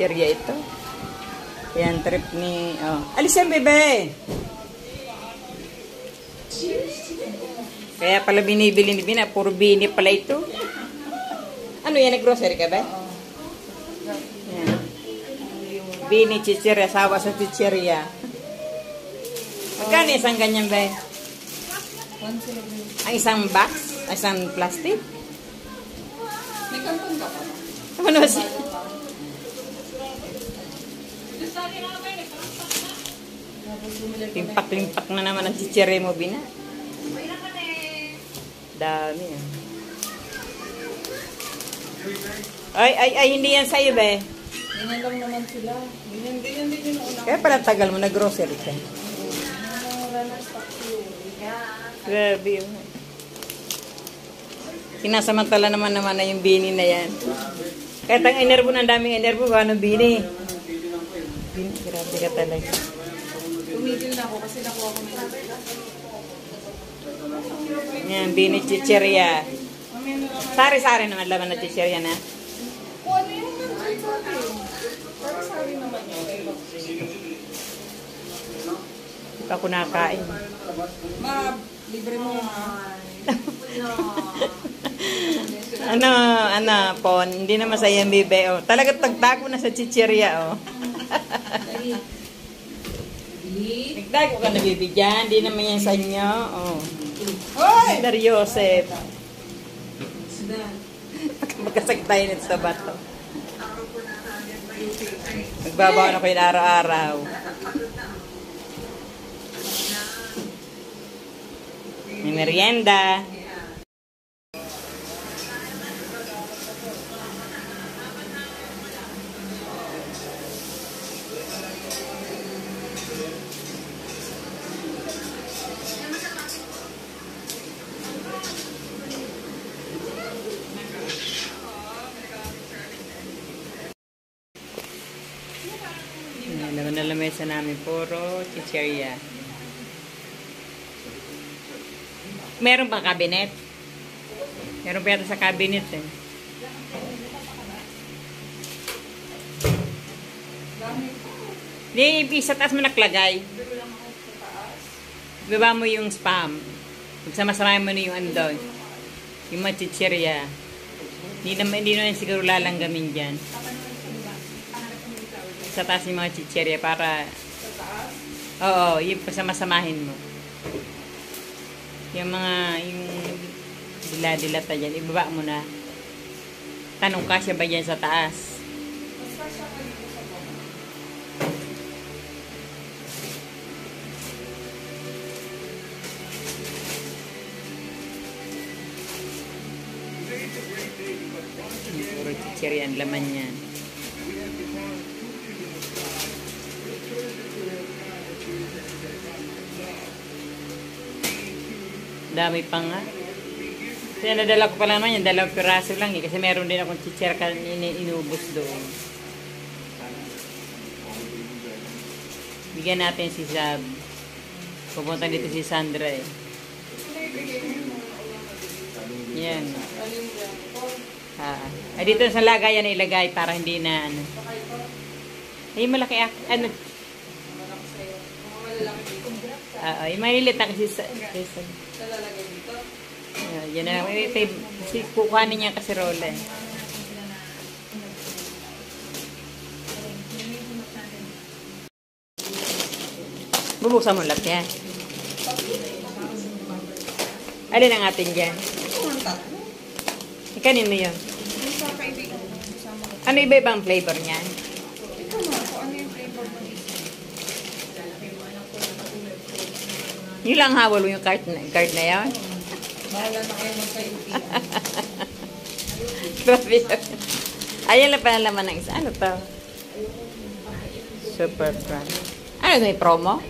chichirya ito. Yan, trip ni... Oh. Alis yan, bebe! Kaya pala binibili ni Bina. Puro bini pala ito. Ano yan? Nag-grocery ka ba? Yan. Bini, chichirya. Sawa sa chichirya. Magkano isang ganyan ba? Ang isang box? Isang plastic? May kampon ka pa? Ano siya? Limpak-limpak na naman ang chichirya mo, Bina. Dami yan. Ay, hindi yan sa'yo, be. Ganyan lang naman sila. Ganyan din yung una. Kaya pala tagal mo, nag-grocery ka. Grabe yun. Sinasamantala naman na yung bini na yan. Kahit ang enerbo, ang daming enerbo, ano bini? Bini, grabe ka talaga. Tumigil na ako kasi nakuha ko na Yan, bini chichirya. Sari-sari naman laman na chichirya na. kung ano yung sari-sari. Sari-sari naman yun. Hindi pa ako nakain. Ma, libre mo ha. Ano, Pon, hindi na masaya ang bibe, oh. Talaga tagtago na sa chichirya, oh. Nagtago ka na, bibe, dyan. Hindi naman yan sa inyo, oh. Hoy! Dar Joseph. Magkasakit tayo nito sa bato. Nagbabaw na ko yun araw-araw. May merienda. Laman na lamesa namin, puro chichirya. Meron bang cabinet? Meron pa yata sa cabinet eh. Hindi, sa taas mo naklagay. Baba mo yung spam. Magsama-sama mo na yung ano doon. Yung mga chichirya. Hindi naman siguro lalanggamin dyan. Sa taas yung mga chichirya para... Oo, yung pasamasamahin mo. Yung mga... Yung dila-dilata dyan. Ibaba mo na. Tanong ka siya ba dyan sa taas? Puro chichirya ang laman yan. Dami pa nga. Kaya nadala ko pa lang naman yung 2 piraso lang eh. Kasi meron din akong chichirya inubos doon. Bigyan natin si Zab. Pupunta dito si Sandra eh. Yan. Ay dito sa lagayan na ilagay para hindi na ano. Ay malaki ano. Ay malilit na kasi sa lalagay dito. Yan na. Kasi kukuhanin niya kasi rola eh. Bubuksan mo lahat yan. Alin ang atin dyan? Kanino yun? Ano iba-ibang flavor niyan? Ito mo, kung ano yung flavor mo dito. Yun lang hawal mo yung card na yun? Bahala na kayo magkaibigan. Grabe yun. Ayan lang pala naman ng isa. Ano to? Super fun. Ano ito? May promo?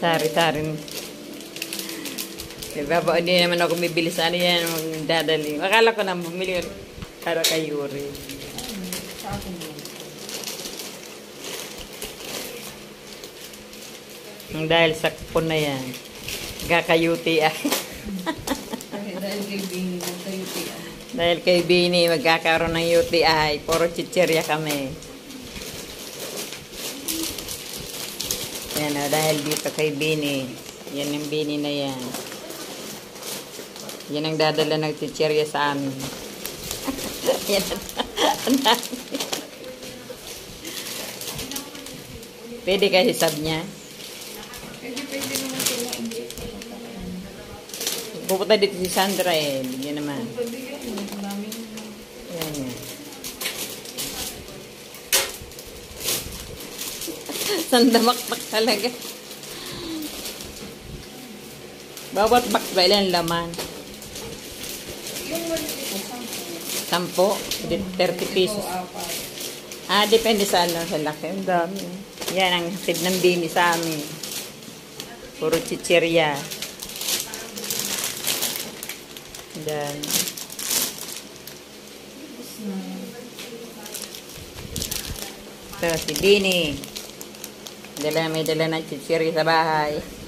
Sari-sari. Diba? Hindi naman ako bibili sa ano yan. Magdadali. Akala ko na bumili para kay Yuri. Dahil sa kupon na yan. Gakayuti ay. Dahil kay Bini, nagka-UTI. Dahil kay Bini, magkakaroon ng UTI. Puro chichirya kami. Yan o, dahil dito kay Bini. Yan yung Bini na yan. Yan ang dadala ng chichirya sa amin. Yan ang dami. Pwede ka hisab niya. Pwede naman sila hindi. Pupunta dito si Sandra eh. Yan naman. Pwede yun. Maraming Yan yan. Sandamakpak talaga. Bawat box ba ilan laman? yung maliliit ko, 10. 10? 30 pesos. Ah, depende sa ano, sa laki. Ang dami. Yan ang hatid ng Bini sa amin. Puro chichirya. Yan. Ito, si Bini. May dala ng chichirya sa bahay.